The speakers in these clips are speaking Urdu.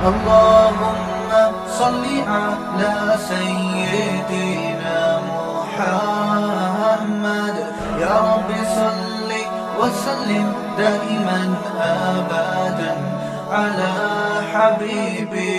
اللهم صل على سيدنا محمد يا رب صل وسلم دائما ابدا على حبيبي.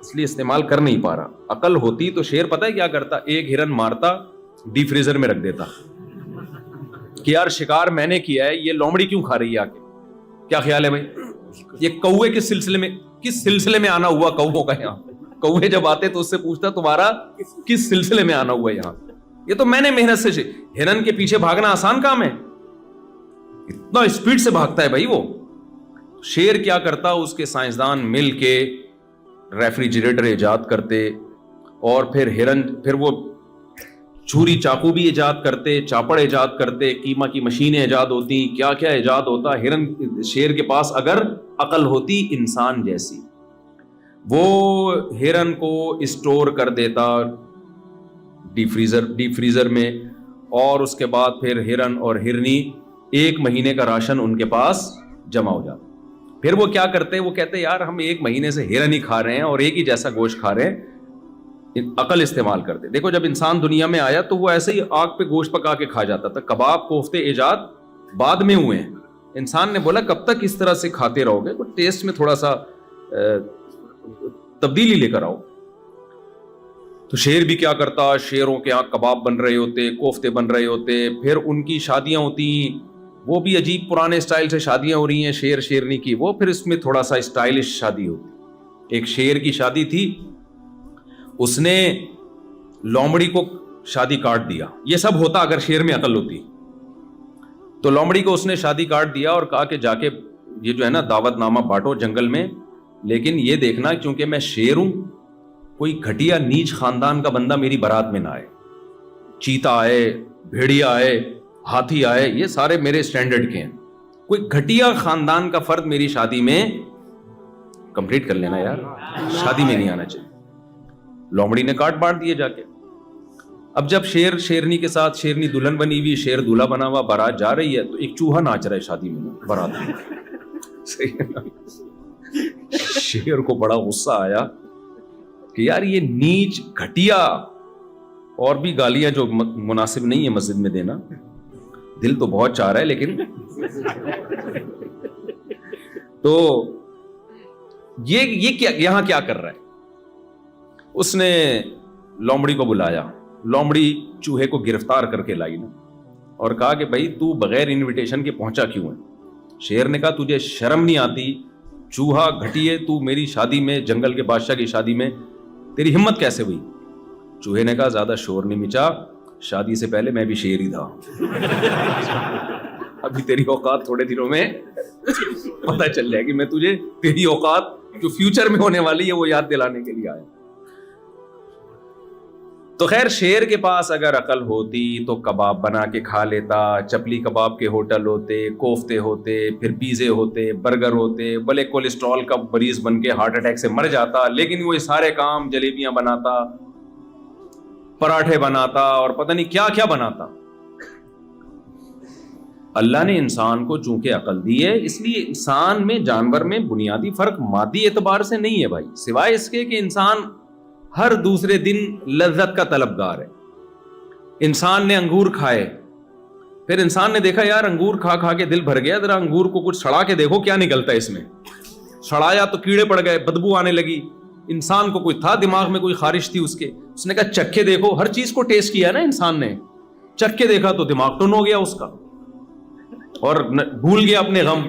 اس لیے استعمال کر نہیں پا رہا. عقل ہوتی تو شیر پتہ ہے کیا کرتا, ایک ہرن مارتا, ڈیپ فریزر میں رکھ دیتا کہ یار شکار میں نے کیا ہے, یہ لومڑی کیوں کھا رہی ہے آ کے, کیا خیال ہے بھائی, یہ کوے کس سلسلے میں آنا ہوا کووں کا یہاں, کوے جب آتے تو اس سے پوچھتا تمہارا کس سلسلے میں آنا ہوا یہاں, یہ تو میں نے محنت سے. ہرن کے پیچھے بھاگنا آسان کام ہے, اتنا اسپیڈ سے بھاگتا ہے بھائی وہ. شیر کیا کرتا, اس کے سائنسدان مل کے ریفریجریٹر ایجاد کرتے, اور پھر وہ چھری چاقو بھی ایجاد کرتے, چاپڑ ایجاد کرتے, قیمہ کی مشینیں ایجاد ہوتی, کیا کیا ایجاد ہوتا. شیر کے پاس اگر عقل ہوتی انسان جیسی, وہ ہرن کو اسٹور کر دیتا ڈیپ فریزر میں, اور اس کے بعد پھر ہرن اور ہرنی 1 مہینے کا راشن ان کے پاس جمع ہو جاتا. پھر وہ کیا کرتے, وہ کہتے یار ہم 1 مہینے سے ہرن ہی کھا رہے ہیں اور ایک ہی جیسا گوشت کھا رہے ہیں, عقل استعمال کرتے. دیکھو جب انسان دنیا میں آیا تو وہ ایسے ہی آگ پہ گوشت پکا کے کھا جاتا تھا. کباب کوفتے ایجاد بعد میں ہوئے ہیں. انسان نے بولا کب تک اس طرح سے کھاتے رہو گے, تو ٹیسٹ میں تھوڑا سا تبدیلی لے کر آؤ. تو شیر بھی کیا کرتا, شیروں کے یہاں کباب بن رہے ہوتے, کوفتے بن رہے ہوتے, پھر ان کی شادیاں ہوتی, وہ بھی عجیب پرانے سٹائل سے شادیاں ہو رہی ہیں شیر شیرنی کی, وہ پھر اس میں تھوڑا سا اسٹائلش شادی ہوتی. ایک شیر کی شادی تھی, اس نے لومڑی کو شادی کاٹ دیا. یہ سب ہوتا اگر شیر میں عقل ہوتی. تو لومڑی کو اس نے شادی کاٹ دیا اور کہا کہ جا کے یہ جو ہے نا دعوت نامہ بانٹو جنگل میں, لیکن یہ دیکھنا کیونکہ میں شیر ہوں, کوئی گھٹیا نیچ خاندان کا بندہ میری بارات میں نہ آئے. چیتا آئے, بھیڑیا آئے, ہاتھی آئے, یہ سارے میرے اسٹینڈرڈ کے ہیں, کوئی گھٹیا خاندان کا فرد میری شادی میں کمپلیٹ کر لینا یار, شادی میں نہیں آنا چاہیے. لومڑی نے کاٹ بانٹ دیے جا کے. اب جب شیر شیرنی کے ساتھ, شیرنی دلہن بنی ہوئی, شیر دولہا بنا ہوا, بارات جا رہی ہے, تو ایک چوہا ناچ رہا ہے شادی میں بارات میں. شیر کو بڑا غصہ آیا کہ یار یہ نیچ گھٹیا, اور بھی گالیاں جو مناسب نہیں ہے مسجد میں دینا, دل تو بہت چاہ رہا ہے لیکن تو یہ کیا یہاں کیا کر رہا ہے. اس نے لومڑی کو بلایا, لومڑی چوہے کو گرفتار کر کے لائی نا, اور کہا کہ بھائی تو بغیر انویٹیشن کے پہنچا کیوں ہے. شیر نے کہا تجھے شرم نہیں آتی, چوہا گھٹیے, تو میری شادی میں, جنگل کے بادشاہ کی شادی میں تیری ہمت کیسے ہوئی. چوہے نے کہا زیادہ شور نہیں مچا, شادی سے پہلے میں بھی شیر ہی تھا, ابھی تیری اوقات تھوڑے دنوں میں پتہ چل جائے گی. میں تجھے تیری اوقات جو فیوچر میں ہونے والی ہے وہ یاد دلانے کے لیے آیا. تو خیر شیر کے پاس اگر عقل ہوتی تو کباب بنا کے کھا لیتا, چپلی کباب کے ہوٹل ہوتے, کوفتے ہوتے, پھر پیزے ہوتے, برگر ہوتے, بلے کولیسٹرول کا مریض بن کے ہارٹ اٹیک سے مر جاتا, لیکن وہ سارے کام جلیبیاں بناتا, پراٹھے بناتا, اور پتہ نہیں کیا کیا بناتا. اللہ نے انسان کو چونکہ عقل دی ہے, اس لیے انسان میں جانور میں بنیادی فرق مادی اعتبار سے نہیں ہے بھائی, سوائے اس کے کہ انسان ہر دوسرے دن لذت کا طلبگار ہے. انسان نے انگور کھائے, پھر انسان نے دیکھا یار انگور کھا کھا کے دل بھر گیا, ذرا انگور کو کچھ سڑا کے دیکھو کیا نکلتا ہے اس میں. سڑایا تو کیڑے پڑ گئے, بدبو آنے لگی. انسان کو کوئی تھا دماغ میں کوئی خارش تھی اس نے کہا چکھ کے دیکھو. ہر چیز کو ٹیسٹ کیا نا انسان نے, چکھ کے دیکھا تو دماغ ٹن ہو گیا اس کا, اور بھول گیا اپنے غم.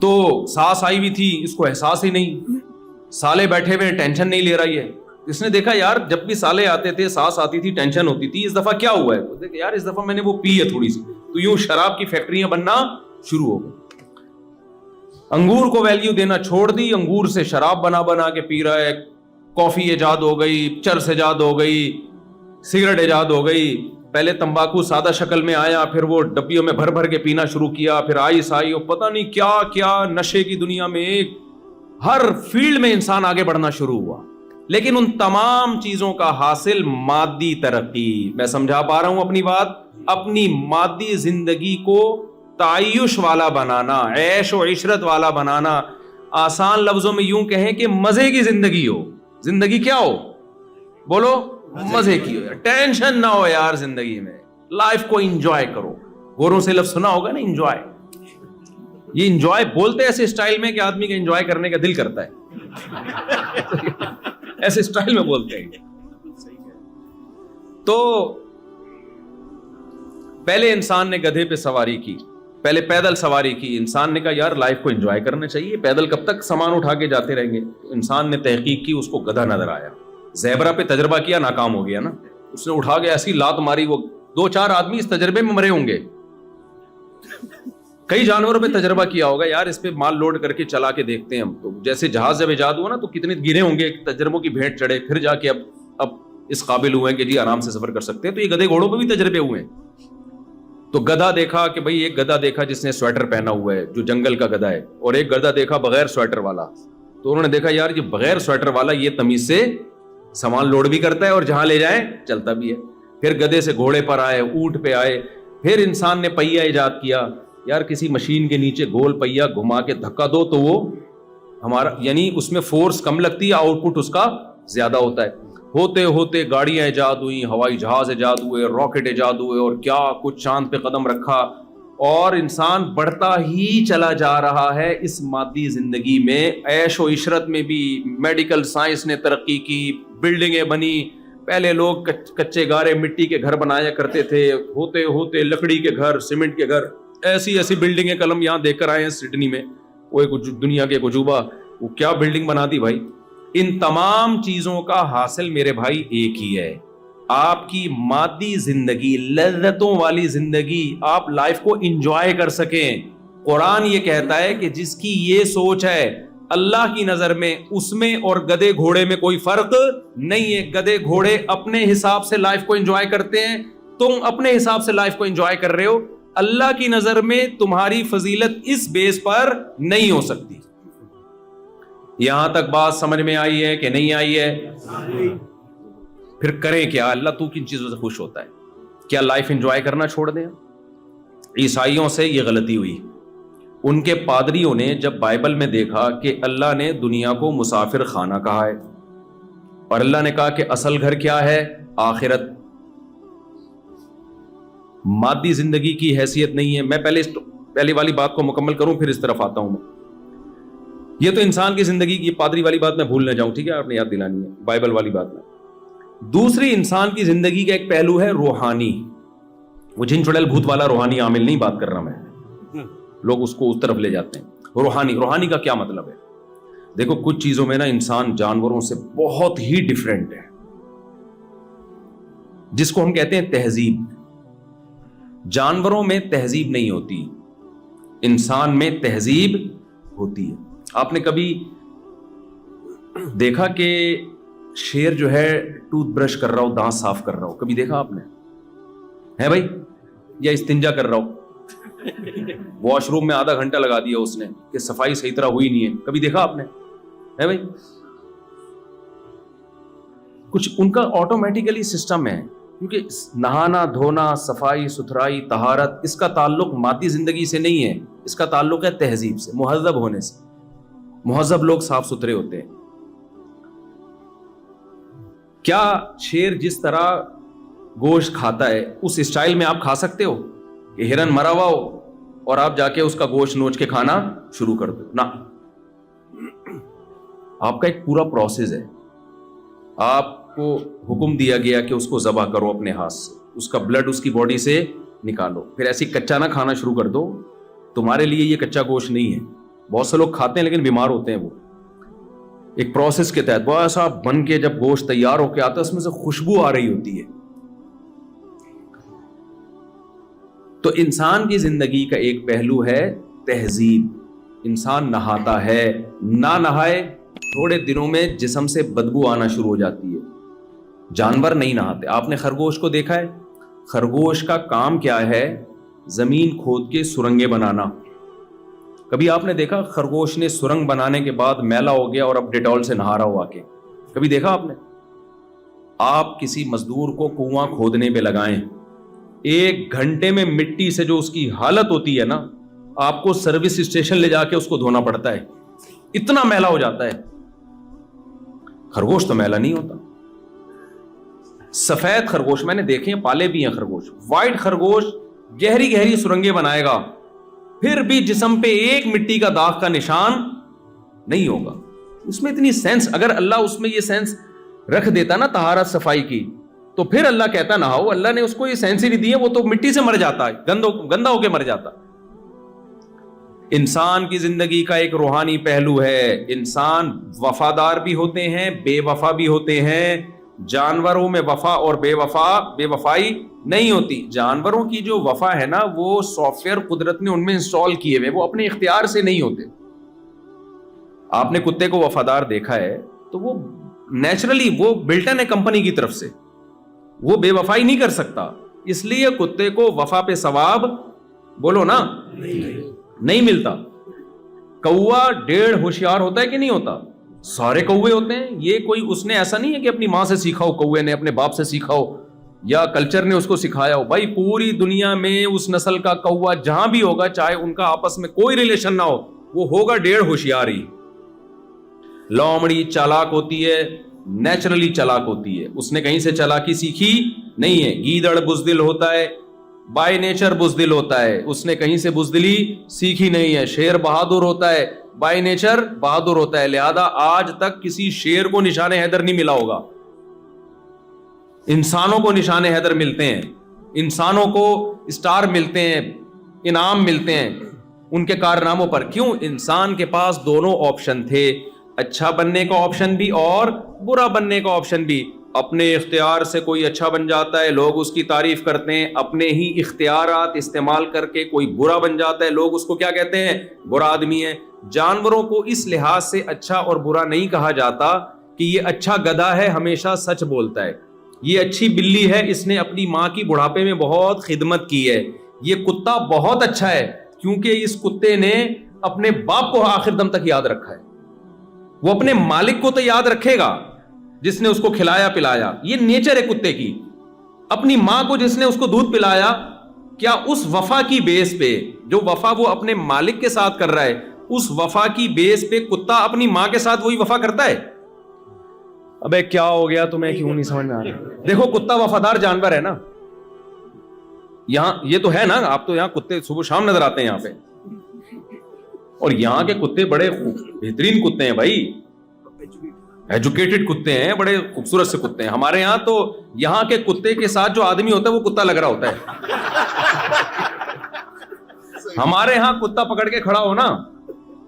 تو سانس آئی ہوئی تھی, اس کو احساس ہی نہیں, سالے بیٹھے ہوئے ٹینشن نہیں لے رہی ہے. اس نے دیکھا یار جب بھی سالے آتے تھے سانس آتی تھی, ٹینشن ہوتی تھی, اس دفعہ کیا ہوا ہے, تو دیکھا یار اس دفعہ میں نے وہ پی ہے تھوڑی سی, تو یوں شراب کی فیکٹریاں بننا شروع ہو گئی. انگور کو ویلیو دینا چھوڑ دی, انگور سے شراب بنا بنا کے پی رہا ہے. کافی ایجاد ہو گئی, چرس ایجاد ہو گئی, سگریٹ ایجاد ہو گئی. پہلے تمباکو سادہ شکل میں آیا, پھر وہ ڈبیوں میں بھر بھر کے پینا شروع کیا, پھر آئس آئی, اور پتہ نہیں کیا کیا نشے کی دنیا میں ایک ہر فیلڈ میں انسان آگے بڑھنا شروع ہوا. لیکن ان تمام چیزوں کا حاصل مادی ترقی. میں سمجھا پا رہا ہوں اپنی بات. اپنی مادی زندگی کو تعیش والا بنانا, عیش و عشرت والا بنانا. آسان لفظوں میں یوں کہیں کہ مزے کی زندگی ہو. زندگی کیا ہو بولو, مزے کی ہو, ٹینشن نہ ہو یار زندگی میں, لائف کو انجوائے کرو. گوروں سے لفظ سنا ہوگا نا, انجوائے. یہ انجوائے بولتے ایسے اسٹائل میں کہ آدمی کا انجوائے کرنے کا دل کرتا ہے ایسے اسٹائل میں بولتے ہیں. تو پہلے انسان نے گدھے پہ سواری کی, پہلے پیدل سواری کی. انسان نے کہا یار لائف کو انجوائے کرنا چاہیے, پیدل کب تک سامان اٹھا کے جاتے رہیں گے. انسان نے تحقیق کی, اس کو گدھا نظر آیا. زیبرا پہ تجربہ کیا, ناکام ہو گیا نا. اس نے اٹھا کے ایسی لات ماری, وہ 2-4 آدمی اس تجربے میں مرے ہوں گے. کئی جانوروں پہ تجربہ کیا ہوگا, یار اس پہ مال لوڈ کر کے چلا کے دیکھتے ہیں ہم. تو جیسے جہاز جب ایجاد ہوا نا تو کتنے گرے ہوں گے, تجربوں کی بھیٹ چڑھے, پھر جا کے اب اس قابل ہوئے ہیں کہ جی آرام سے سفر کر سکتے ہیں. تو یہ گدھے گھوڑوں پہ بھی تجربے ہوئے ہیں. تو گدھا دیکھا کہ بھائی ایک گدھا دیکھا جس نے سویٹر پہنا ہوا ہے, جو جنگل کا گدھا ہے, اور ایک گدھا دیکھا بغیر سویٹر والا. تو انہوں نے دیکھا یار یہ بغیر سویٹر والا یہ تمیز سے سامان لوڈ بھی کرتا ہے اور جہاں لے جائیں چلتا بھی ہے. پھر گدھے سے گھوڑے پر آئے, اونٹ پہ آئے. پھر انسان نے پہیا ایجاد کیا. یار کسی مشین کے نیچے گول پہیا گھما کے دھکا دو تو وہ ہمارا, یعنی اس میں فورس کم لگتی ہے, آؤٹ پٹ اس کا زیادہ ہوتا ہے. ہوتے ہوتے گاڑیاں ایجاد ہوئی, ہوائی جہاز ایجاد ہوئے, راکٹ ایجاد ہوئے, اور کیا کچھ چاند پہ قدم رکھا. اور انسان بڑھتا ہی چلا جا رہا ہے اس مادی زندگی میں. عیش و عشرت میں بھی میڈیکل سائنس نے ترقی کی, بلڈنگیں بنی. پہلے لوگ کچے گارے مٹی کے گھر بنایا کرتے تھے, ہوتے ہوتے لکڑی کے گھر, سیمنٹ کے گھر, ایسی ایسی بلڈنگیں کلم یہاں دیکھ کر آئے ہیں سڈنی میں. وہ ایک دنیا کے عجوبہ, وہ کیا بلڈنگ بنا دی بھائی. ان تمام چیزوں کا حاصل میرے بھائی ایک ہی ہے, آپ کی مادی زندگی, لذتوں والی زندگی, آپ لائف کو انجوائے کر سکیں. قرآن یہ کہتا ہے کہ جس کی یہ سوچ ہے اللہ کی نظر میں اس میں اور گدھے گھوڑے میں کوئی فرق نہیں ہے. گدھے گھوڑے اپنے حساب سے لائف کو انجوائے کرتے ہیں, تم اپنے حساب سے لائف کو انجوائے کر رہے ہو. اللہ کی نظر میں تمہاری فضیلت اس بیس پر نہیں ہو سکتی. یہاں تک بات سمجھ میں آئی ہے کہ نہیں آئی ہے؟ پھر کریں کیا؟ اللہ تو کن چیزوں سے خوش ہوتا ہے؟ کیا لائف انجوائے کرنا چھوڑ دیں؟ عیسائیوں سے یہ غلطی ہوئی. ان کے پادریوں نے جب بائبل میں دیکھا کہ اللہ نے دنیا کو مسافر خانہ کہا ہے, اور اللہ نے کہا کہ اصل گھر کیا ہے؟ آخرت. مادی زندگی کی حیثیت نہیں ہے. میں پہلی والی بات کو مکمل کروں پھر اس طرف آتا ہوں. میں یہ تو انسان کی زندگی کی, پادری والی بات میں بھول نہ جاؤں, ٹھیک ہے, آپ نے یاد دلانی ہے بائبل والی بات میں. دوسری انسان کی زندگی کا ایک پہلو ہے روحانی. وہ جن چڑیل بھوت والا روحانی عامل نہیں بات کر رہا میں, لوگ اس کو اس طرف لے جاتے ہیں. روحانی کا کیا مطلب ہے؟ دیکھو کچھ چیزوں میں نا انسان جانوروں سے بہت ہی ڈیفرنٹ ہے, جس کو ہم کہتے ہیں تہذیب. جانوروں میں تہذیب نہیں ہوتی, انسان میں تہذیب ہوتی ہے. آپ نے کبھی دیکھا کہ شیر جو ہے ٹوتھ برش کر رہا ہو, دانت صاف کر رہا ہو؟ کبھی دیکھا آپ نے؟ ہے بھائی, یا استنجا کر رہا ہو, واش روم میں آدھا گھنٹہ لگا دیا اس نے کہ صفائی صحیح طرح ہوئی نہیں ہے, کبھی دیکھا آپ نے؟ ہے بھائی, کچھ ان کا آٹومیٹیکلی سسٹم ہے, کیونکہ نہانا دھونا, صفائی ستھرائی, طہارت, اس کا تعلق مادی زندگی سے نہیں ہے, اس کا تعلق ہے تہذیب سے, مہذب ہونے سے. مہذب لوگ صاف ستھرے ہوتے ہیں. کیا شیر جس طرح گوشت کھاتا ہے اس اسٹائل میں آپ کھا سکتے ہو کہ ہرن مرا ہوا ہو اور آپ جا کے اس کا گوشت نوچ کے کھانا شروع کر دو؟ نہ, آپ کا ایک پورا پروسیس ہے. آپ کو حکم دیا گیا کہ اس کو ذبح کرو اپنے ہاتھ سے, اس کا بلڈ اس کی باڈی سے نکالو, پھر ایسی کچا نہ کھانا شروع کر دو. تمہارے لیے یہ کچا گوشت نہیں ہے. بہت سے لوگ کھاتے ہیں لیکن بیمار ہوتے ہیں. وہ ایک پروسیس کے تحت بہت ایسا بن کے جب گوشت تیار ہو کے آتا ہے اس میں سے خوشبو آ رہی ہوتی ہے. تو انسان کی زندگی کا ایک پہلو ہے تہذیب. انسان نہاتا ہے, نہ نہائے تھوڑے دنوں میں جسم سے بدبو آنا شروع ہو جاتی ہے. جانور نہیں نہاتے. آپ نے خرگوش کو دیکھا ہے؟ خرگوش کا کام کیا ہے؟ زمین کھود کے سرنگیں بنانا. کبھی آپ نے دیکھا خرگوش نے سرنگ بنانے کے بعد میلا ہو گیا اور اب ڈیٹول سے نہا رہا ہو آ کے؟ کبھی دیکھا آپ نے؟ آپ کسی مزدور کو کنواں کھودنے پہ لگائیں, 1 گھنٹے میں مٹی سے جو اس کی حالت ہوتی ہے نا, آپ کو سروس اسٹیشن لے جا کے اس کو دھونا پڑتا ہے, اتنا میلا ہو جاتا ہے. خرگوش تو میلا نہیں ہوتا. سفید خرگوش میں نے دیکھے ہیں, پالے بھی ہیں خرگوش. وائٹ خرگوش گہری گہری سرنگیں بنائے گا, پھر بھی جسم پہ ایک مٹی کا داغ کا نشان نہیں ہوگا. اس میں اتنی سینس, اگر اللہ اس میں یہ سینس رکھ دیتا نا طہارت صفائی کی, تو پھر اللہ کہتا نہاؤ. اللہ نے اس کو یہ سینس ہی نہیں دی ہے, وہ تو مٹی سے مر جاتا ہے, گندا ہو کے مر جاتا. انسان کی زندگی کا ایک روحانی پہلو ہے. انسان وفادار بھی ہوتے ہیں, بے وفا بھی ہوتے ہیں. جانوروں میں وفا اور بے وفائی نہیں ہوتی. جانوروں کی جو وفا ہے نا, وہ سافٹ ویئر قدرت نے ان میں انسٹال کیے ہوئے, وہ اپنے اختیار سے نہیں ہوتے. آپ نے کتے کو وفادار دیکھا ہے تو وہ نیچرلی وہ بلٹن ہے کمپنی کی طرف سے, وہ بے وفائی نہیں کر سکتا. اس لیے کتے کو وفا پہ ثواب بولو نا نہیں ملتا. کوا ڈیڑھ ہوشیار ہوتا ہے کہ نہیں ہوتا؟ سارے کوے ہوتے ہیں. یہ کوئی اس نے ایسا نہیں ہے کہ اپنی ماں سے سیکھا ہو, کوے نے اپنے باپ سے سیکھا ہو, یا کلچر نے اس کو سکھایا ہو. بھائی پوری دنیا میں اس نسل کا کوا جہاں بھی ہوگا, چاہے ان کا آپس میں کوئی ریلیشن نہ ہو, وہ ہوگا ڈیڑھ ہوشیار ہی. لومڑی چالاک ہوتی ہے, نیچرلی چالاک ہوتی ہے, اس نے کہیں سے چالاکی سیکھی نہیں ہے. گیدڑ بزدل ہوتا ہے, بائی نیچر بزدل ہوتا ہے, اس نے کہیں سے بزدلی سیکھی نہیں ہے. شیر بہادر ہوتا ہے, بائی نیچر بہادر ہوتا ہے. لہذا آج تک کسی شیر کو نشان حیدر نہیں ملا ہوگا. انسانوں کو نشان حیدر ملتے ہیں, انسانوں کو اسٹار ملتے ہیں, انعام ملتے ہیں ان کے کارناموں پر. کیوں؟ انسان کے پاس دونوں آپشن تھے, اچھا بننے کا آپشن بھی اور برا بننے کا آپشن بھی. اپنے اختیار سے کوئی اچھا بن جاتا ہے, لوگ اس کی تعریف کرتے ہیں. اپنے ہی اختیارات استعمال کر کے کوئی برا بن جاتا ہے, لوگ اس کو کیا کہتے ہیں؟ برا آدمی ہے. جانوروں کو اس لحاظ سے اچھا اور برا نہیں کہا جاتا کہ یہ اچھا گدھا ہے, ہمیشہ سچ بولتا ہے. یہ اچھی بلی ہے, اس نے اپنی ماں کی بڑھاپے میں بہت خدمت کی ہے. یہ کتا بہت اچھا ہے کیونکہ اس کتے نے اپنے باپ کو آخر دم تک یاد رکھا ہے. وہ اپنے مالک کو تو یاد رکھے گا جس نے اس کو کھلایا پلایا. یہ نیچر ہے کتے کی. اپنی ماں کو جس نے اس کو دودھ پلایا, کیا اس وفا کی بیس پہ, جو وفا وہ اپنے مالک کے ساتھ کر رہا ہے, اس وفا کی بیس پہ کتا اپنی ماں کے ساتھ وہی وفا کرتا ہے؟ ابے کیا ہو گیا تمہیں, کیوں نہیں سمجھ میں آ رہا؟ دیکھو کتا وفادار جانور ہے نا. یہاں یہ تو ہے نا, آپ تو یہاں کتے صبح شام نظر آتے ہیں یہاں پہ, اور یہاں کے کتے بڑے بہترین کتے ہیں بھائی, ایجوکیٹڈ کتے ہیں, بڑے خوبصورت سے کتے ہیں. ہمارے یہاں تو یہاں کے کتے کے ساتھ جو آدمی ہوتا ہے وہ کتا لگ رہا ہوتا ہے. ہمارے یہاں کتا پکڑ کے کھڑا ہو نا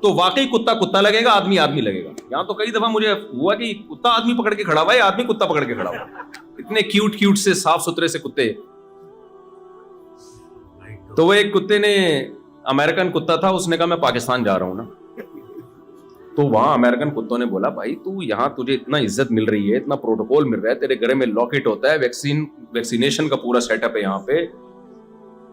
تو واقعی کتا لگے گا, آدمی لگے گا. یہاں تو کئی دفعہ مجھے ہوا کہ کتا آدمی پکڑ کے کھڑا ہوا ہے, آدمی کتا پکڑ کے کھڑا ہوا. اتنے کیوٹ سے صاف ستھرے سے کتے. تو وہ ایک کتے نے, امریکن کتا تھا, اس نے کہا میں پاکستان جا رہا ہوں نا. تو وہاں امریکن کتوں نے بولا بھائی تو یہاں تجھے اتنا عزت مل رہی ہے, اتنا پروٹوکول مل رہا ہے, تیرے گھر میں لاکٹ ہوتا ہے, ویکسینیشن کا پورا سیٹ اپ ہے یہاں پہ,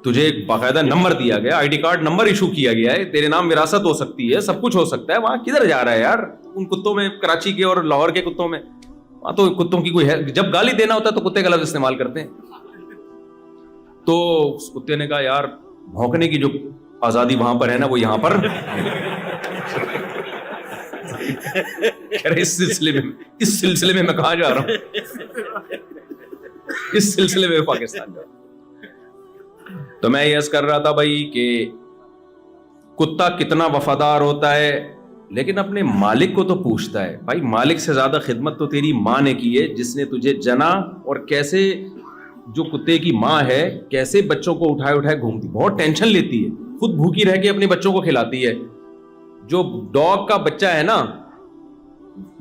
تجھے ایک باقاعدہ نمبر دیا گیا, I D card number issue کیا گیا ہے, تیرے نام وراثت ہو سکتی ہے, سب کچھ ہو سکتا ہے. وہاں کدھر جا رہا ہے یار ان کتوں میں, کراچی کے اور لاہور کے کتوں میں؟ وہاں تو کتوں کی کوئی ہے, جب گالی دینا ہوتا ہے تو کتے کا لفظ استعمال کرتے ہیں. تو اس کتے نے کہا یار بھونکنے کی جو آزادی وہاں پر ہے نا وہ یہاں پر اس سلسلے میں میں کہاں جا رہا ہوں, اس سلسلے میں پاکستان جا رہا ہوں. تو میں یہ عرض کر رہا تھا بھائی کہ کتا کتنا وفادار ہوتا ہے لیکن اپنے مالک کو تو پوچھتا ہے. بھائی مالک سے زیادہ خدمت تو تیری ماں نے کی ہے جس نے تجھے جنا, اور کیسے جو کتے کی ماں ہے کیسے بچوں کو اٹھائے گھومتی, بہت ٹینشن لیتی ہے, خود بھوکی رہ کے اپنے بچوں کو کھلاتی ہے. جو ڈاگ کا بچہ ہے نا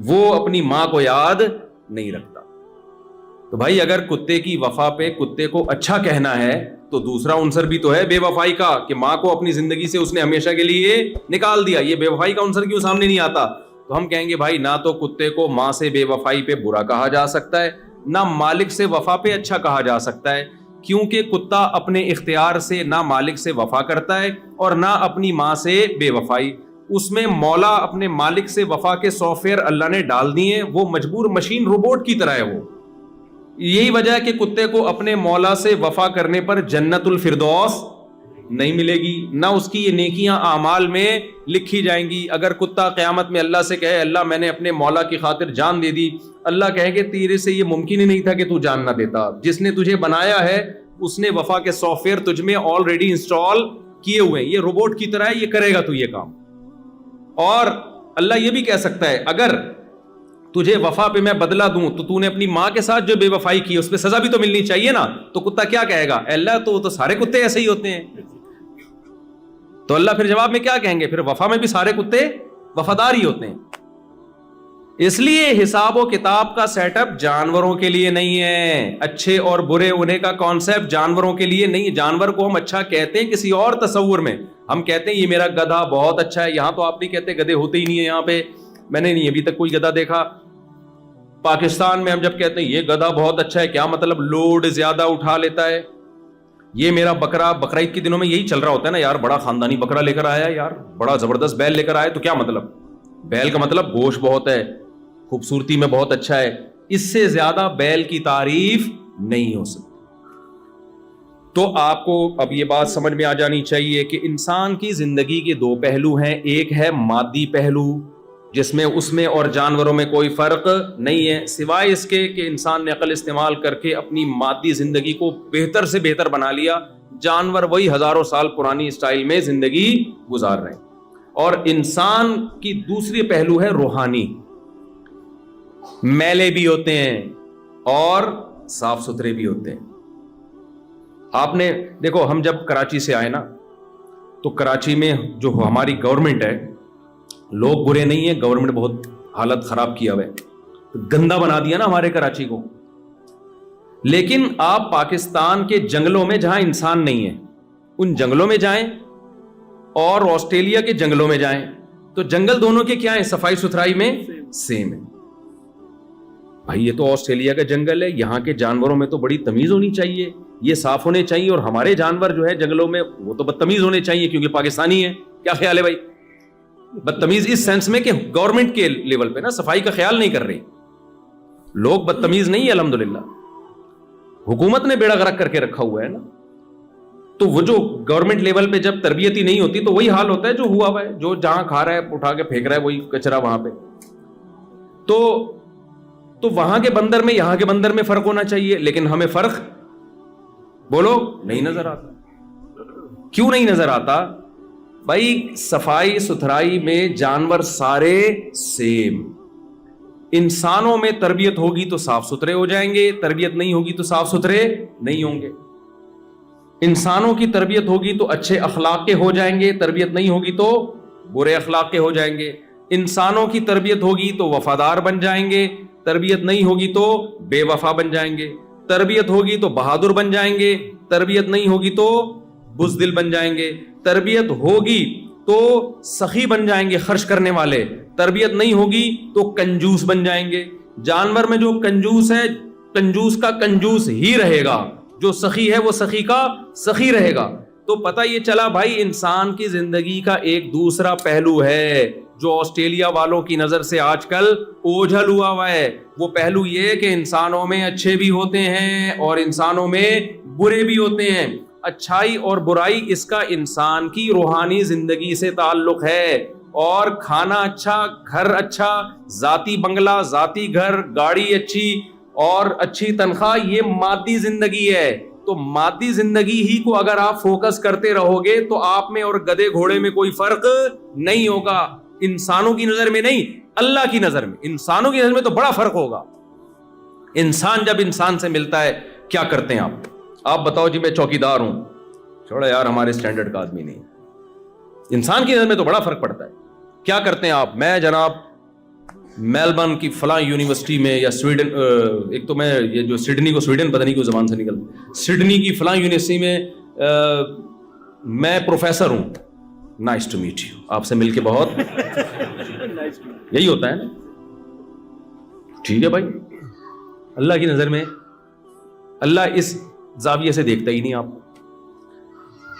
وہ اپنی ماں کو یاد نہیں رکھتا. تو بھائی اگر کتے کی وفا پہ کتے کو اچھا کہنا ہے تو دوسرا عنصر بھی تو ہے بے وفائی کا, کہ ماں کو اپنی زندگی سے اس نے ہمیشہ کے لیے نکال دیا. یہ بے وفائی کا عنصر کیوں سامنے نہیں آتا؟ تو ہم کہیں گے بھائی نہ تو کتے کو ماں سے بے وفائی پہ برا کہا جا سکتا ہے, نہ مالک سے وفا پہ اچھا کہا جا سکتا ہے, کیونکہ کتا اپنے اختیار سے نہ مالک سے وفا کرتا ہے اور نہ اپنی ماں سے بے وفائی. اس میں مولا اپنے مالک سے وفا کے سافٹ ویئر اللہ نے ڈال دیے, وہ مجبور مشین روبوٹ کی طرح ہے. وہ یہی وجہ ہے کہ کتے کو اپنے مولا سے وفا کرنے پر جنت الفردوس نہیں ملے گی, نہ اس کی یہ نیکیاں اعمال میں لکھی جائیں گی. اگر کتا قیامت میں اللہ سے کہے اللہ میں نے اپنے مولا کی خاطر جان دے دی, اللہ کہے کہ تیرے سے یہ ممکن ہی نہیں تھا کہ تو جان نہ دیتا, جس نے تجھے بنایا ہے اس نے وفا کے سافٹ ویئر تجھ میں آلریڈی انسٹال کیے ہوئے ہیں, یہ روبوٹ کی طرح ہے, یہ کرے گا تو یہ کام. اور اللہ یہ بھی کہہ سکتا ہے اگر تجھے وفا پہ میں بدلہ دوں تو تو نے اپنی ماں کے ساتھ جو بے وفائی کی اس پہ سزا بھی تو ملنی چاہیے نا. تو کتا کیا کہے گا, اے اللہ تو سارے کتے ایسے ہی ہوتے ہیں. تو اللہ پھر جواب میں کیا کہیں گے, پھر وفا میں بھی سارے کتے وفادار ہی ہوتے ہیں. اس لیے حساب و کتاب کا سیٹ اپ جانوروں کے لیے نہیں ہے, اچھے اور برے ہونے کا کانسیپٹ جانوروں کے لیے نہیں ہے. جانور کو ہم اچھا کہتے ہیں کسی اور تصور میں, ہم کہتے ہیں یہ میرا گدھا بہت اچھا ہے. یہاں تو آپ نہیں کہتے, گدھے ہوتے ہی نہیں ہے یہاں پہ, میں نے نہیں ابھی تک کوئی گدھا دیکھا. پاکستان میں ہم جب کہتے ہیں یہ گدھا بہت اچھا ہے, کیا مطلب لوڈ زیادہ اٹھا لیتا ہے. یہ میرا بکرا, بقرعید کے دنوں میں یہی چل رہا ہوتا ہے نا یار, بڑا خاندانی بکرا لے کر آیا یار, بڑا زبردست بیل لے کر آیا. تو کیا مطلب, بیل کا مطلب گوشت بہت ہے, خوبصورتی میں بہت اچھا ہے. اس سے زیادہ بیل کی تعریف نہیں ہو سکتی. تو آپ کو اب یہ بات سمجھ میں آ جانی چاہیے کہ انسان کی زندگی کے دو پہلو ہیں. ایک ہے مادی پہلو جس میں اس میں اور جانوروں میں کوئی فرق نہیں ہے, سوائے اس کے کہ انسان نے عقل استعمال کر کے اپنی مادی زندگی کو بہتر سے بہتر بنا لیا. جانور وہی ہزاروں سال پرانی اسٹائل میں زندگی گزار رہے ہیں. اور انسان کی دوسری پہلو ہے روحانی, میلے بھی ہوتے ہیں اور صاف ستھرے بھی ہوتے ہیں. آپ نے دیکھو, ہم جب کراچی سے آئے نا تو کراچی میں جو ہماری گورنمنٹ ہے, لوگ برے نہیں ہیں, گورنمنٹ بہت حالت خراب کیا ہوا ہے, گندا بنا دیا نا ہمارے کراچی کو. لیکن آپ پاکستان کے جنگلوں میں جہاں انسان نہیں ہے ان جنگلوں میں جائیں اور آسٹریلیا کے جنگلوں میں جائیں تو جنگل دونوں کے کیا ہیں, صفائی ستھرائی میں سیم ہے. بھائی یہ تو آسٹریلیا کا جنگل ہے, یہاں کے جانوروں میں تو بڑی تمیز ہونی چاہیے, یہ صاف ہونے چاہیے, اور ہمارے جانور جو ہے جنگلوں میں وہ تو بدتمیز ہونے چاہیے کیونکہ پاکستانی ہے. کیا خیال ہے بھائی, بدتمیز اس سینس میں کہ گورنمنٹ کے لیول پہ نا صفائی کا خیال نہیں کر رہی, لوگ بدتمیز نہیں ہے الحمدللہ, حکومت نے بیڑا غرق کر کے رکھا ہوا ہے نا. تو وہ جو گورنمنٹ لیول پہ جب تربیت ہی نہیں ہوتی تو وہی حال ہوتا ہے جو ہوا ہوا ہے, جو جہاں کھا رہا ہے اٹھا کے پھینک رہا ہے وہی کچرا وہاں پہ. تو وہاں کے بندر میں یہاں کے بندر میں فرق ہونا چاہیے, لیکن ہمیں فرق بولو نہیں نظر آتا. کیوں نہیں نظر آتا بھائی, صفائی ستھرائی میں جانور سارے سیم. انسانوں میں تربیت ہوگی تو صاف ستھرے ہو جائیں گے, تربیت نہیں ہوگی تو صاف ستھرے نہیں ہوں گے. انسانوں کی تربیت ہوگی تو اچھے اخلاق کے ہو جائیں گے, تربیت نہیں ہوگی تو برے اخلاق کے ہو جائیں گے. انسانوں کی تربیت ہوگی تو وفادار بن جائیں گے, تربیت نہیں ہوگی تو بے وفا بن جائیں گے. تربیت ہوگی تو بہادر بن جائیں گے, تربیت نہیں ہوگی تو بزدل بن جائیں گے. تربیت ہوگی تو سخی بن جائیں گے, خرچ کرنے والے. تربیت نہیں ہوگی تو کنجوس بن جائیں گے. جانور میں جو کنجوس ہے کنجوس کا کنجوس ہی رہے گا, جو سخی ہے وہ سخی کا سخی رہے گا. تو پتہ یہ چلا بھائی انسان کی زندگی کا ایک دوسرا پہلو ہے جو آسٹریلیا والوں کی نظر سے آج کل اوجھل ہوا ہے. وہ پہلو یہ کہ انسانوں میں اچھے بھی ہوتے ہیں اور انسانوں میں برے بھی ہوتے ہیں. اچھائی اور برائی اس کا انسان کی روحانی زندگی سے تعلق ہے. اور کھانا اچھا, گھر اچھا, ذاتی بنگلہ, ذاتی گھر, گاڑی اچھی اور اچھی تنخواہ, یہ مادی زندگی ہے. تو مادی زندگی ہی کو اگر آپ فوکس کرتے رہو گے تو آپ میں اور گدھے گھوڑے میں کوئی فرق نہیں ہوگا. انسانوں کی نظر میں نہیں, اللہ کی نظر میں. انسانوں کی نظر میں تو بڑا فرق ہوگا. انسان جب انسان سے ملتا ہے کیا کرتے ہیں آپ بتاؤ جی, میں چوکیدار ہوں, چھوڑا یار ہمارے سٹینڈرڈ کا آدمی نہیں. انسان کی نظر میں تو بڑا فرق پڑتا ہے. کیا کرتے ہیں آپ, میں جناب میلبرن کی فلاں یونیورسٹی میں, یا سویڈن, ایک تو میں یہ جو سڈنی کو سویڈن پتہ نہیں کیوں زبان سے نکل, سڈنی کی فلاں یونیورسٹی میں میں پروفیسر ہوں. نائس ٹو میٹ یو, آپ سے مل کے بہت یہی ہوتا ہے نا. ٹھیک ہے بھائی, اللہ کی نظر میں اللہ اس زاویے سے دیکھتا ہی نہیں آپ کو.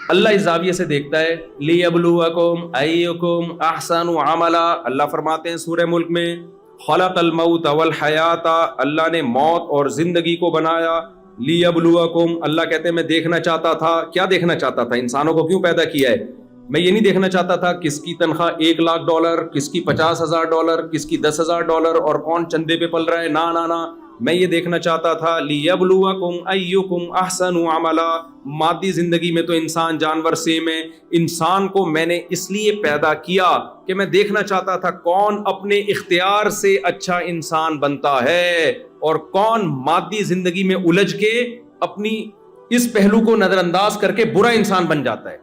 اللہ اس زاویے سے دیکھتا ہے لیبلوکم ایکم احسن عملا. اللہ فرماتے ہیں سورہ ملک میں خلق الموت والحیات, اللہ نے موت اور زندگی کو بنایا. لیبلوکم, اللہ کہتے ہیں میں دیکھنا چاہتا تھا. کیا دیکھنا چاہتا تھا؟ انسانوں کو کیوں پیدا کیا ہے. میں یہ نہیں دیکھنا چاہتا تھا کس کی تنخواہ $1,00,000, کس کی $50,000, کس کی $10,000 اور کون چندے پہ پل رہا ہے. نا نا نا, میں یہ دیکھنا چاہتا تھا لیبلوکم ایکم احسن عملا. مادی زندگی میں تو انسان جانور سیم ہے. انسان کو میں نے اس لیے پیدا کیا کہ میں دیکھنا چاہتا تھا کون اپنے اختیار سے اچھا انسان بنتا ہے اور کون مادی زندگی میں الجھ کے اپنی اس پہلو کو نظر انداز کر کے برا انسان بن جاتا ہے.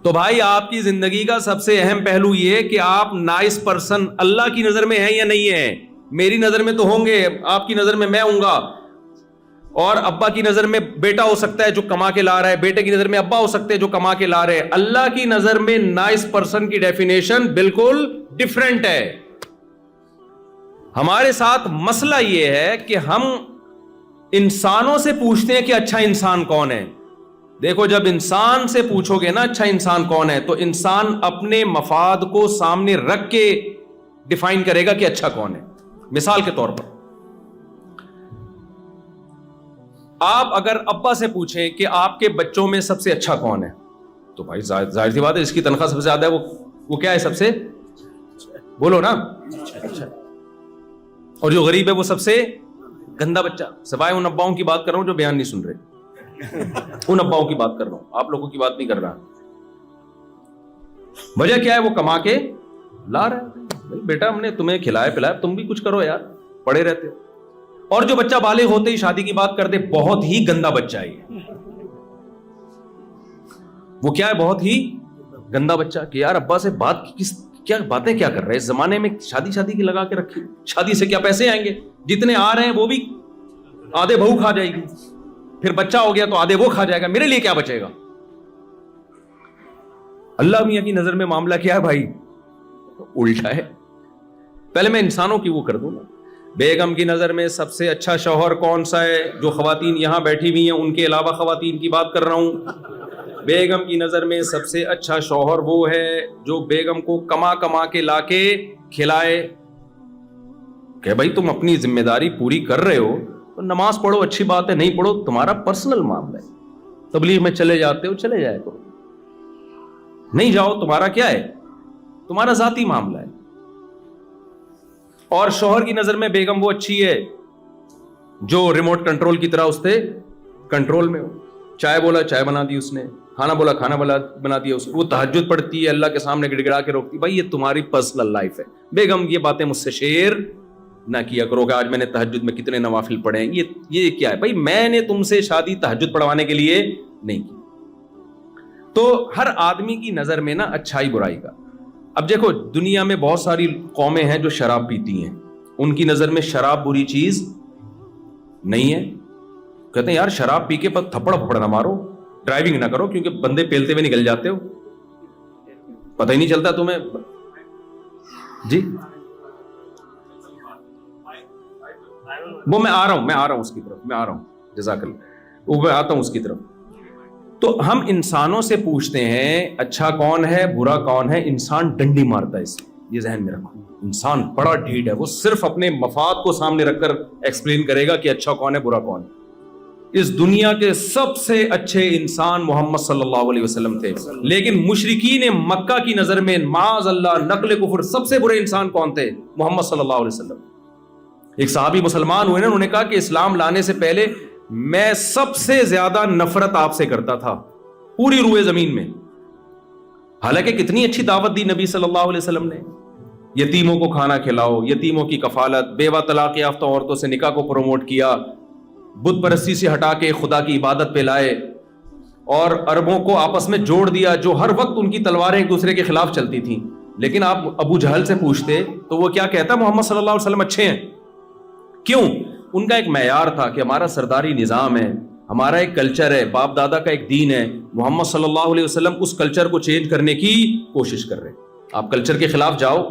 تو بھائی آپ کی زندگی کا سب سے اہم پہلو یہ کہ آپ نائس پرسن اللہ کی نظر میں ہیں یا نہیں ہیں. میری نظر میں تو ہوں گے, آپ کی نظر میں میں ہوں گا, اور ابا کی نظر میں بیٹا ہو سکتا ہے جو کما کے لا رہا ہے, بیٹے کی نظر میں ابا ہو سکتے ہیں جو کما کے لا رہے ہیں. اللہ کی نظر میں نائس پرسن کی ڈیفینیشن بالکل ڈیفرنٹ ہے. ہمارے ساتھ مسئلہ یہ ہے کہ ہم انسانوں سے پوچھتے ہیں کہ اچھا انسان کون ہے. دیکھو جب انسان سے پوچھو گے نا اچھا انسان کون ہے, تو انسان اپنے مفاد کو سامنے رکھ کے ڈیفائن کرے گا کہ اچھا کون ہے. مثال کے طور پر آپ اگر ابا سے پوچھیں کہ آپ کے بچوں میں سب سے اچھا کون ہے, تو بھائی ظاہر سی بات ہے, اس کی تنخواہ سب سے زیادہ ہے, وہ کیا ہے سب سے, بولو نا, اچھا. اور جو غریب ہے وہ سب سے گندا بچہ. سوائے ان اباؤں کی بات کر رہا ہوں جو بیان نہیں سن رہے, ان اباؤں کی بات کر رہا ہوں, آپ لوگوں کی بات نہیں کر رہا. وجہ کیا ہے, وہ کما کے لا رہا ہے. بھائی بیٹا ہم نے تمہیں کھلایا پلایا, تم بھی کچھ کرو یار, پڑے رہتے ہو. اور جو بچہ بالغ ہوتے ہی شادی کی بات کر دے, بہت ہی گندا بچہ ہے یہ. وہ کیا ہے, بہت ہی گندا بچہ, کہ یار ابا سے بات کیا باتیں کیا کر رہے ہیں. اس زمانے میں شادی کی لگا کے رکھی, شادی سے کیا پیسے آئیں گے, جتنے آ رہے ہیں وہ بھی آدھے بہو کھا جائے گی, پھر بچہ ہو گیا تو آدھے وہ کھا جائے گا, میرے لیے کیا بچے گا. اللہ میاں کی نظر میں معاملہ کیا ہے بھائی, الٹا ہے. پہلے میں انسانوں کی وہ کر دوں نا. بیگم کی نظر میں سب سے اچھا شوہر کون سا ہے, جو خواتین یہاں بیٹھی ہوئی ہیں ان کے علاوہ خواتین کی بات کر رہا ہوں. بیگم کی نظر میں سب سے اچھا شوہر وہ ہے جو بیگم کو کما کے لا کے کھلائے. کہ بھائی تم اپنی ذمہ داری پوری کر رہے ہو تو نماز پڑھو, اچھی بات ہے, نہیں پڑھو تمہارا پرسنل معاملہ ہے. تبلیغ میں چلے جاتے ہو چلے جائے کرو, نہیں جاؤ تمہارا کیا ہے, تمہارا ذاتی معاملہ ہے. اور شوہر کی نظر میں بیگم وہ اچھی ہے جو ریموٹ کنٹرول کی طرح اس سے کنٹرول میں ہو. چائے بولا چائے بنا دی اس نے, کھانا بولا کھانا بنا دیا اس نے. وہ تہجد پڑھتی ہے, اللہ کے سامنے گڑ گڑا کے روکتی. بھائی یہ تمہاری پرسنل لائف ہے. بیگم یہ باتیں مجھ سے شیئر نہ کیا کرو کہ آج میں نے تہجد میں کتنے نوافل پڑھے ہیں. یہ کیا ہے بھائی, میں نے تم سے شادی تہجد پڑھوانے کے لیے نہیں کی. تو ہر آدمی کی نظر میں نا اچھائی برائی کا. اب دیکھو دنیا میں بہت ساری قومیں ہیں جو شراب پیتی ہیں, ان کی نظر میں شراب بری چیز نہیں ہے. کہتے ہیں یار شراب پی کے تھپڑ پھپڑ نہ مارو, ڈرائیونگ نہ کرو, کیونکہ بندے پیلتے ہوئے نکل جاتے ہو, پتہ ہی نہیں چلتا تمہیں. جی وہ میں آ رہا ہوں اس کی طرف, میں آ رہا ہوں, جزاک اللہ, وہ میں آتا ہوں اس کی طرف. تو ہم انسانوں سے پوچھتے ہیں اچھا کون ہے برا کون ہے. انسان ڈنڈی مارتا ہے, اس یہ ذہن میں رکھو. انسان بڑا ڈھیٹ ہے, وہ صرف اپنے مفاد کو سامنے رکھ کر ایکسپلین کرے گا کہ اچھا کون ہے برا کون ہے. اس دنیا کے سب سے اچھے انسان محمد صلی اللہ علیہ وسلم تھے, لیکن مشرکین مکہ کی نظر میں معاذ اللہ نقل کفر سب سے برے انسان کون تھے, محمد صلی اللہ علیہ وسلم. ایک صحابی مسلمان ہوئے نا, انہوں نے کہا کہ اسلام لانے سے پہلے میں سب سے زیادہ نفرت آپ سے کرتا تھا پوری روئے زمین میں. حالانکہ کتنی اچھی دعوت دی نبی صلی اللہ علیہ وسلم نے, یتیموں کو کھانا کھلاؤ, یتیموں کی کفالت, بیوہ طلاق یافتہ عورتوں سے نکاح کو پروموٹ کیا, بت پرستی سے ہٹا کے خدا کی عبادت پہ لائے, اور عربوں کو آپس میں جوڑ دیا جو ہر وقت ان کی تلواریں ایک دوسرے کے خلاف چلتی تھیں. لیکن آپ ابو جہل سے پوچھتے تو وہ کیا کہتا, محمد صلی اللہ علیہ وسلم اچھے ہیں. کیوں؟ ان کا ایک معیار تھا کہ ہمارا سرداری نظام ہے, ہمارا ایک کلچر ہے, باپ دادا کا ایک دین ہے. محمد صلی اللہ علیہ وسلم اس کلچر کو چینج کرنے کی کوشش کر رہے ہیں. آپ کلچر کے خلاف جاؤ.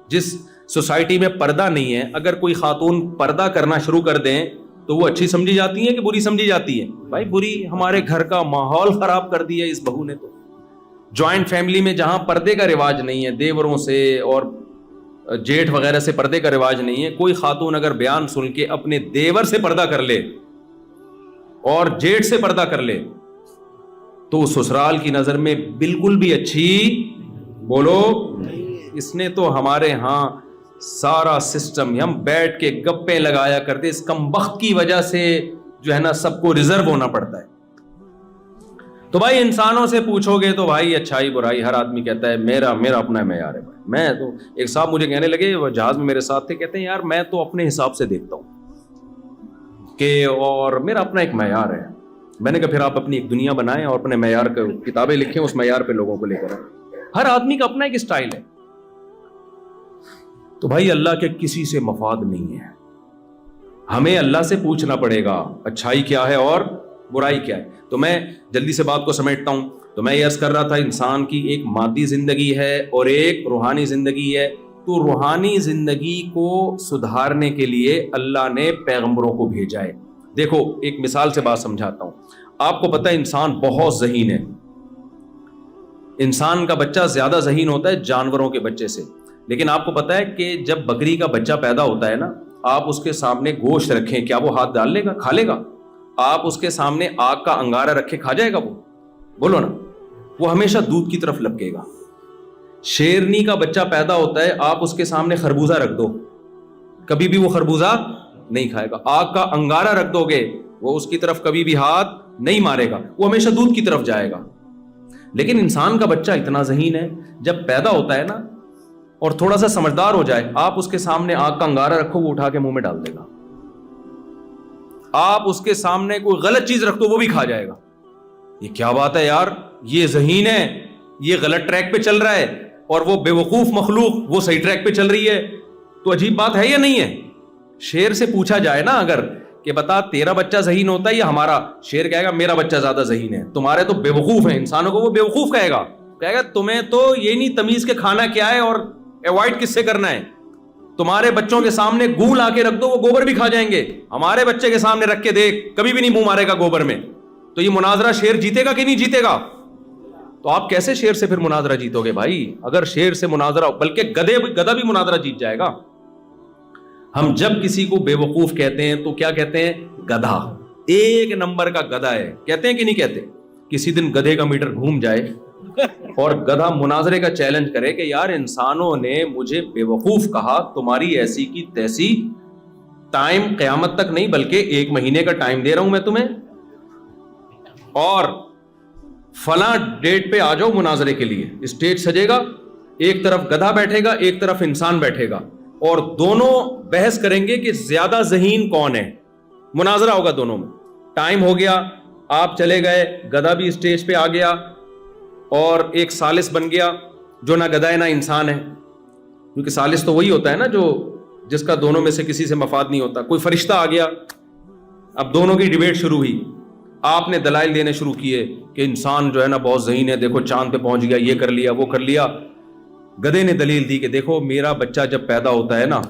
جس سوسائٹی میں پردہ نہیں ہے, اگر کوئی خاتون پردہ کرنا شروع کر دیں تو وہ اچھی سمجھی جاتی ہے کہ بری سمجھی جاتی ہے. بھائی بری, ہمارے گھر کا ماحول خراب کر دیا اس بہو نے. تو جوائنٹ فیملی میں جہاں پردے کا رواج نہیں ہے, دیوروں سے اور جیٹھ وغیرہ سے پردے کا رواج نہیں ہے, کوئی خاتون اگر بیان سن کے اپنے دیور سے پردہ کر لے اور جیٹھ سے پردہ کر لے تو سسرال کی نظر میں بالکل بھی اچھی, بولو, اس نے تو ہمارے ہاں سارا سسٹم ہم بیٹھ کے گپیں لگایا کرتے, اس کمبخت کی وجہ سے جو ہے نا سب کو ریزرو ہونا پڑتا ہے. تو بھائی انسانوں سے پوچھو گے تو بھائی اچھائی برائی ہر آدمی کہتا ہے میرا اپنا معیار ہے. بھائی میں تو, ایک صاحب مجھے کہنے لگے, وہ جہاز میں میرے ساتھ تھے, کہتے ہیں یار میں تو اپنے حساب سے دیکھتا ہوں کہ, اور میرا اپنا ایک معیار ہے. میں نے کہا پھر آپ اپنی ایک دنیا بنائیں اور اپنے معیار کا کتابیں لکھیں, اس معیار پہ لوگوں کو لے کر آئیں. ہر آدمی کا اپنا ایک اسٹائل ہے. تو بھائی اللہ کے کسی سے مفاد نہیں ہے, ہمیں اللہ سے پوچھنا پڑے گا اچھائی کیا ہے اور برائی کیا ہے. تو میں جلدی سے بات کو سمیٹتا ہوں. تو میں یہ عرض کر رہا تھا انسان کی ایک مادی زندگی ہے اور ایک روحانی زندگی ہے. تو روحانی زندگی کو سدھارنے کے لیے اللہ نے پیغمبروں کو بھیجا ہے. دیکھو ایک مثال سے بات سمجھاتا ہوں. آپ کو پتہ ہے انسان بہت ذہین ہے. انسان کا بچہ زیادہ ذہین ہوتا ہے جانوروں کے بچے سے. لیکن آپ کو پتہ ہے کہ جب بکری کا بچہ پیدا ہوتا ہے نا, آپ اس کے سامنے گوشت رکھیں, کیا وہ ہاتھ ڈال لے گا, کھا لے گا؟ آپ اس کے سامنے آگ کا انگارہ رکھے, کھا جائے گا وہ؟ بولو نا, وہ ہمیشہ دودھ کی طرف لپکے گا. شیرنی کا بچہ پیدا ہوتا ہے, آپ اس کے سامنے خربوزہ رکھ دو, کبھی بھی وہ خربوزہ نہیں کھائے گا. آگ کا انگارہ رکھ دو گے, وہ اس کی طرف کبھی بھی ہاتھ نہیں مارے گا, وہ ہمیشہ دودھ کی طرف جائے گا. لیکن انسان کا بچہ اتنا ذہین ہے, جب پیدا ہوتا ہے نا اور تھوڑا سا سمجھدار ہو جائے, آپ اس کے سامنے آگ کا انگارہ رکھو, وہ اٹھا کے منہ میں ڈال دے گا. آپ اس کے سامنے کوئی غلط چیز رکھ دو, وہ بھی کھا جائے گا. یہ کیا بات ہے یار, یہ ذہین ہے, یہ غلط ٹریک پہ چل رہا ہے, اور وہ بے وقوف مخلوق وہ صحیح ٹریک پہ چل رہی ہے. تو عجیب بات ہے یا نہیں ہے؟ شیر سے پوچھا جائے نا اگر کہ بتا تیرا بچہ ذہین ہوتا ہے یا ہمارا, شیر کہے گا میرا بچہ زیادہ ذہین ہے, تمہارے تو بے وقوف ہیں. انسانوں کو وہ بے وقوف کہے گا تمہیں تو یہ نہیں تمیز کے کھانا کیا ہے اور ایوائڈ کس سے کرنا ہے. تمہارے بچوں کے سامنے گوں لا کے رکھ دو, وہ گوبر بھی کھا جائیں گے. ہمارے بچے کے سامنے رکھ کے دیکھ, کبھی بھی نہیں منہ مارے گا گوبر میں. تو یہ مناظرہ شیر جیتے گا کہ نہیں جیتے گا؟ تو آپ کیسے شیر سے پھر مناظرہ جیتو گے بھائی؟ اگر شیر سے مناظرہ, بلکہ گدھا بھی مناظرہ جیت جائے گا. ہم جب کسی کو بے وقوف کہتے ہیں تو کیا کہتے ہیں؟ گدھا. ایک نمبر کا گدھا ہے, کہتے ہیں کہ نہیں کہتے؟ کسی دن گدھے کا میٹر گھوم جائے اور گدھا مناظرے کا چیلنج کرے کہ یار انسانوں نے مجھے بے وقوف کہا, تمہاری ایسی کی تیسی, ٹائم قیامت تک نہیں بلکہ 1 مہینے کا ٹائم دے رہا ہوں میں تمہیں, اور فلاں ڈیٹ پہ آ جاؤ مناظرے کے لیے. اسٹیج سجے گا, ایک طرف گدھا بیٹھے گا, ایک طرف انسان بیٹھے گا, اور دونوں بحث کریں گے کہ زیادہ ذہین کون ہے. مناظرہ ہوگا دونوں میں. ٹائم ہو گیا, آپ چلے گئے, گدھا بھی اسٹیج پہ آ گیا اور ایک ثالث بن گیا جو نہ گدھا ہے نہ انسان ہے, کیونکہ ثالث تو وہی ہوتا ہے نا جو جس کا دونوں میں سے کسی سے مفاد نہیں ہوتا. کوئی فرشتہ آ گیا, اب دونوں کی ڈیبیٹ شروع ہوئی. آپ نے دلائل دینے شروع کیے کہ انسان جو ہے نا بہت ذہین ہے, دیکھو چاند پہ پہنچ گیا, یہ کر لیا وہ کر لیا. گدھے نے دلیل دی کہ دیکھو میرا بچہ جب پیدا ہوتا ہے نا,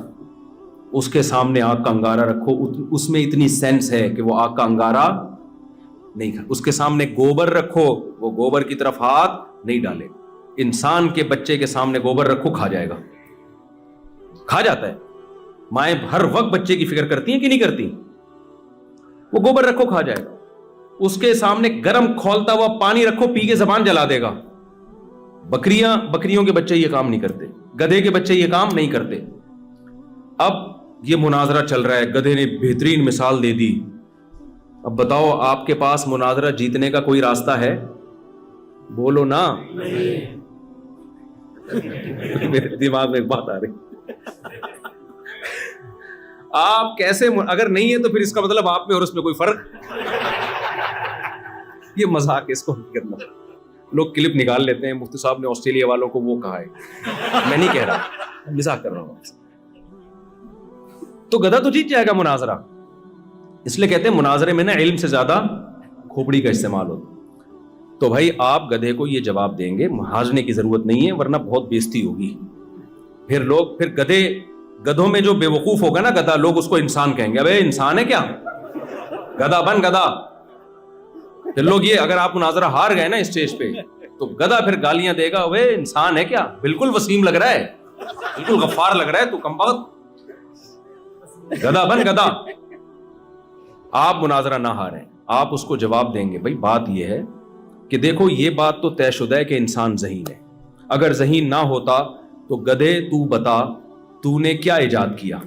اس کے سامنے آگ کا انگارہ رکھو, اس میں اتنی سینس ہے کہ وہ آگ کا انگارہ نہیں کھا. اس کے سامنے گوبر رکھو, وہ گوبر کی طرف ہاتھ نہیں ڈالے. انسان کے بچے کے سامنے گوبر رکھو, کھا جائے گا, کھا جاتا ہے. مائیں ہر وقت بچے کی فکر کرتی ہیں کہ نہیں کرتی؟ وہ گوبر رکھو, کھا جائے گا. اس کے سامنے گرم کھولتا ہوا پانی رکھو, پی کے زبان جلا دے گا. بکریوں کے بچے یہ کام نہیں کرتے, گدھے کے بچے یہ کام نہیں کرتے. اب یہ مناظرہ چل رہا ہے, گدھے نے بہترین مثال دے دی. اب بتاؤ آپ کے پاس مناظرہ جیتنے کا کوئی راستہ ہے؟ بولو نا. میرے دماغ میں ایک بات آ رہی, آپ کیسے, اگر نہیں ہے تو پھر اس کا مطلب آپ میں اور اس میں کوئی فرق. یہ مذاق ہے, اس کو نہیں کرنا. لوگ کلپ نکال لیتے ہیں, مفتی صاحب نے آسٹریلیا والوں کو وہ کہا ہے, میں نہیں کہہ رہا, مذاق کر رہا ہوں. تو گدھا تو جیت جائے گا مناظرہ. اس لیے کہتے ہیں مناظرے میں نا علم سے زیادہ کھوپڑی کا استعمال ہوتا. تو بھائی آپ گدھے کو یہ جواب دیں گے, ہارنے کی ضرورت نہیں ہے ورنہ بہت بےزتی ہوگی. پھر گدھوں میں جو بے وقوف ہوگا نا گدھا, لوگ اس کو انسان کہیں گے. ابے انسان ہے کیا, گدھا بن گدھا. پھر لوگ یہ, اگر آپ مناظرہ ہار گئے نا اسٹیج پہ تو گدھا پھر گالیاں دے گا, ابے انسان ہے کیا, بالکل وسیم لگ رہا ہے, بالکل غفار لگ رہا ہے, تو کم بخت, گدھا بن گدھا. آپ مناظرہ نہ ہاریں, آپ اس کو جواب دیں گے. بھائی بات یہ ہے کہ دیکھو یہ بات تو طے شدہ ہے کہ انسان ذہین ہے. اگر ذہین نہ ہوتا تو گدھے تو بتا تو نے کیا ایجاد کیا؟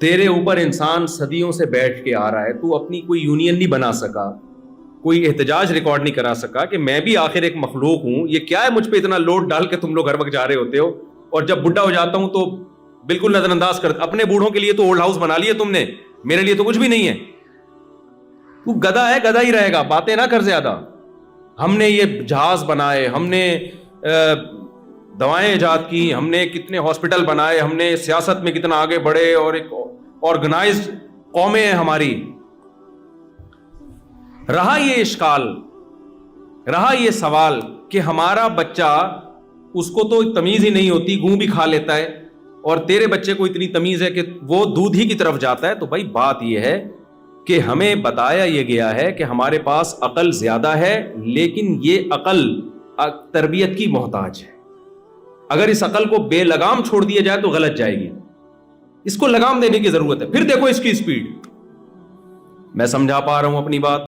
تیرے اوپر انسان صدیوں سے بیٹھ کے آ رہا ہے, تو اپنی کوئی یونین نہیں بنا سکا, کوئی احتجاج ریکارڈ نہیں کرا سکا کہ میں بھی آخر ایک مخلوق ہوں, یہ کیا ہے مجھ پہ اتنا لوڈ ڈال کے تم لوگ ہر وقت جا رہے ہوتے ہو, اور جب بڈھا ہو جاتا ہوں تو بالکل نظر انداز کر. اپنے بوڑھوں کے لیے تو اولڈ ہاؤس بنا لیے تم نے, میرے لیے تو کچھ بھی نہیں ہے. تو گدھا ہے, گدھا ہی رہے گا, باتیں نہ کر زیادہ. ہم نے یہ جہاز بنائے, ہم نے دوائیں ایجاد کی, ہم نے کتنے ہاسپٹل بنائے, ہم نے سیاست میں کتنا آگے بڑھے, اور ایک آرگنائزڈ قومیں ہیں ہماری. رہا یہ اشکال, رہا یہ سوال کہ ہمارا بچہ, اس کو تو تمیز ہی نہیں ہوتی, گوں بھی کھا لیتا ہے, اور تیرے بچے کو اتنی تمیز ہے کہ وہ دودھ ہی کی طرف جاتا ہے. تو بھائی بات یہ ہے کہ ہمیں بتایا یہ گیا ہے کہ ہمارے پاس عقل زیادہ ہے, لیکن یہ عقل تربیت کی محتاج ہے. اگر اس عقل کو بے لگام چھوڑ دیا جائے تو غلط جائے گی, اس کو لگام دینے کی ضرورت ہے. پھر دیکھو اس کی سپیڈ. میں سمجھا پا رہا ہوں اپنی بات؟